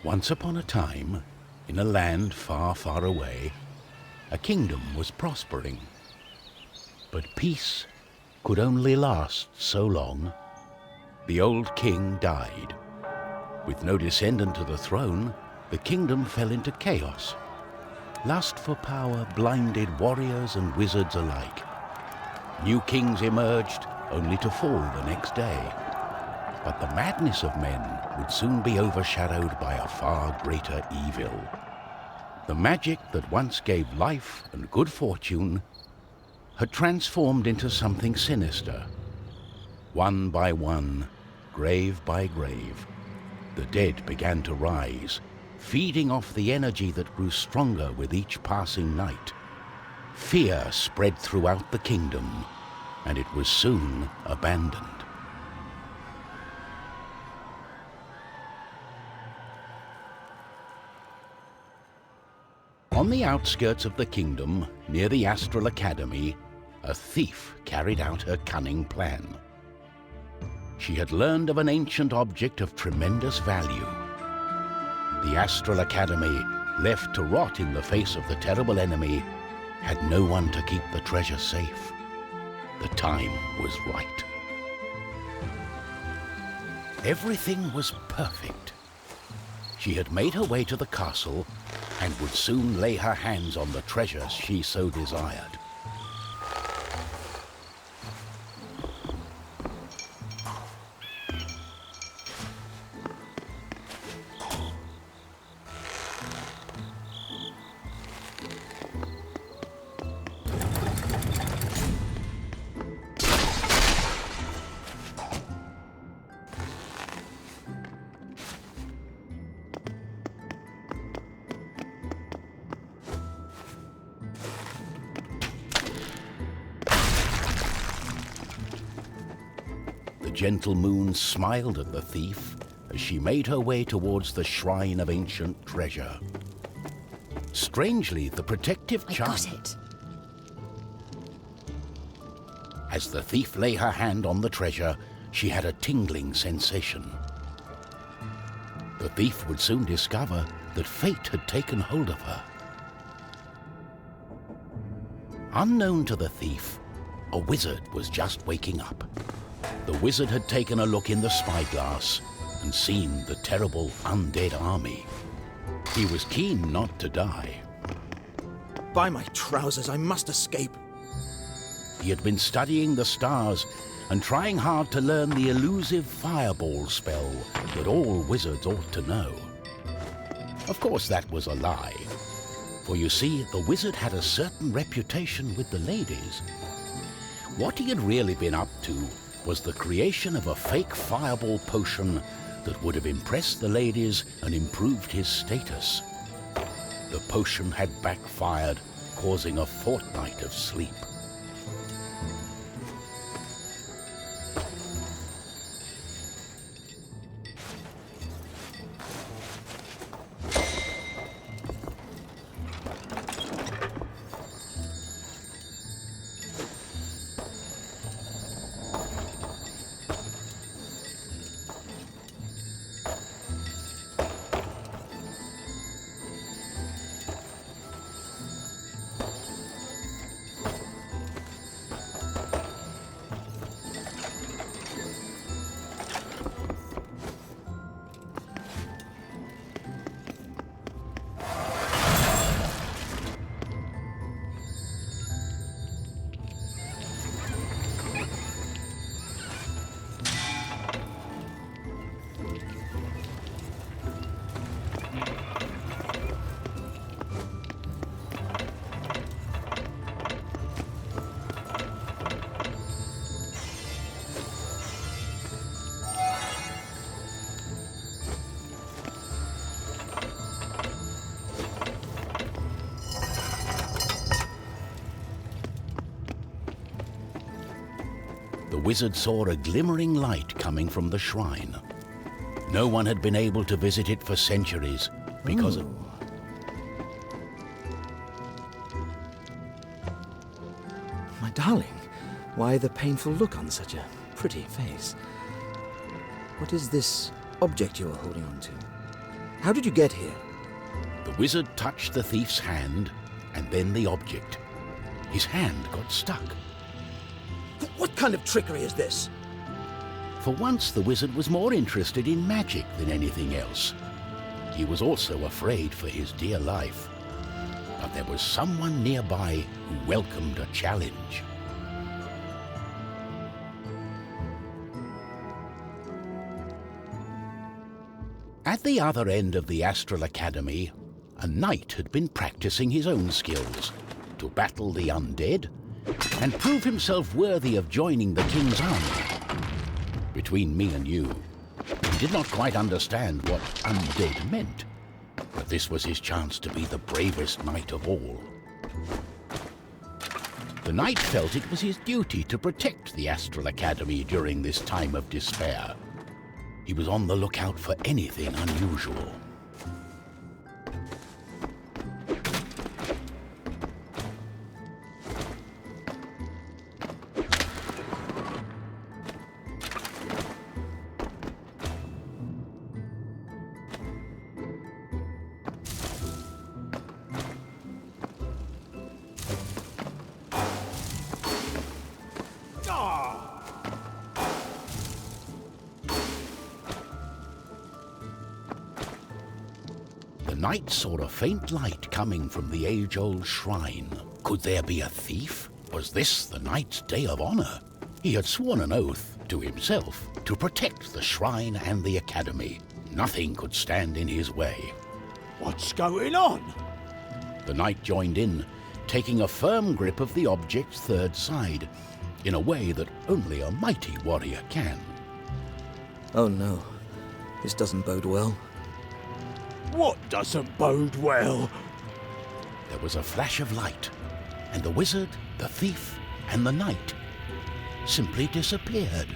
Once upon a time, in a land far, far away, a kingdom was prospering. But peace could only last so long. The old king died. With no descendant to the throne, the kingdom fell into chaos. Lust for power blinded warriors and wizards alike. New kings emerged, only to fall the next day. But the madness of men would soon be overshadowed by a far greater evil. The magic that once gave life and good fortune had transformed into something sinister. One by one, grave by grave, the dead began to rise, feeding off the energy that grew stronger with each passing night. Fear spread throughout the kingdom, and it was soon abandoned. On the outskirts of the kingdom, near the Astral Academy, a thief carried out her cunning plan. She had learned of an ancient object of tremendous value. The Astral Academy, left to rot in the face of the terrible enemy, had no one to keep the treasure safe. The time was right. Everything was perfect. She had made her way to the castle and would soon lay her hands on the treasures she so desired. The gentle moon smiled at the thief as she made her way towards the shrine of ancient treasure. Strangely, the protective charm... I got it. As the thief lay her hand on the treasure, she had a tingling sensation. The thief would soon discover that fate had taken hold of her. Unknown to the thief, a wizard was just waking up. The wizard had taken a look in the spyglass and seen the terrible undead army. He was keen not to die. By my trousers, I must escape. He had been studying the stars and trying hard to learn the elusive fireball spell that all wizards ought to know. Of course, that was a lie. For you see, the wizard had a certain reputation with the ladies. What he had really been up to was the creation of a fake fireball potion that would have impressed the ladies and improved his status. The potion had backfired, causing a fortnight of sleep. The wizard saw a glimmering light coming from the shrine. No one had been able to visit it for centuries because of... My darling, why the painful look on such a pretty face? What is this object you are holding on to? How did you get here? The wizard touched the thief's hand, and then the object. His hand got stuck. What kind of trickery is this? For once, the wizard was more interested in magic than anything else. He was also afraid for his dear life. But there was someone nearby who welcomed a challenge. At the other end of the Astral Academy, a knight had been practicing his own skills to battle the undead and prove himself worthy of joining the king's army. Between me and you, he did not quite understand what undead meant, but this was his chance to be the bravest knight of all. The knight felt it was his duty to protect the Astral Academy during this time of despair. He was on the lookout for anything unusual. The knight saw a faint light coming from the age-old shrine. Could there be a thief? Was this the knight's day of honor? He had sworn an oath to himself to protect the shrine and the academy. Nothing could stand in his way. What's going on? The knight joined in, taking a firm grip of the object's third side, in a way that only a mighty warrior can. Oh no, this doesn't bode well. What doesn't bode well? There was a flash of light, and the wizard, the thief, and the knight simply disappeared.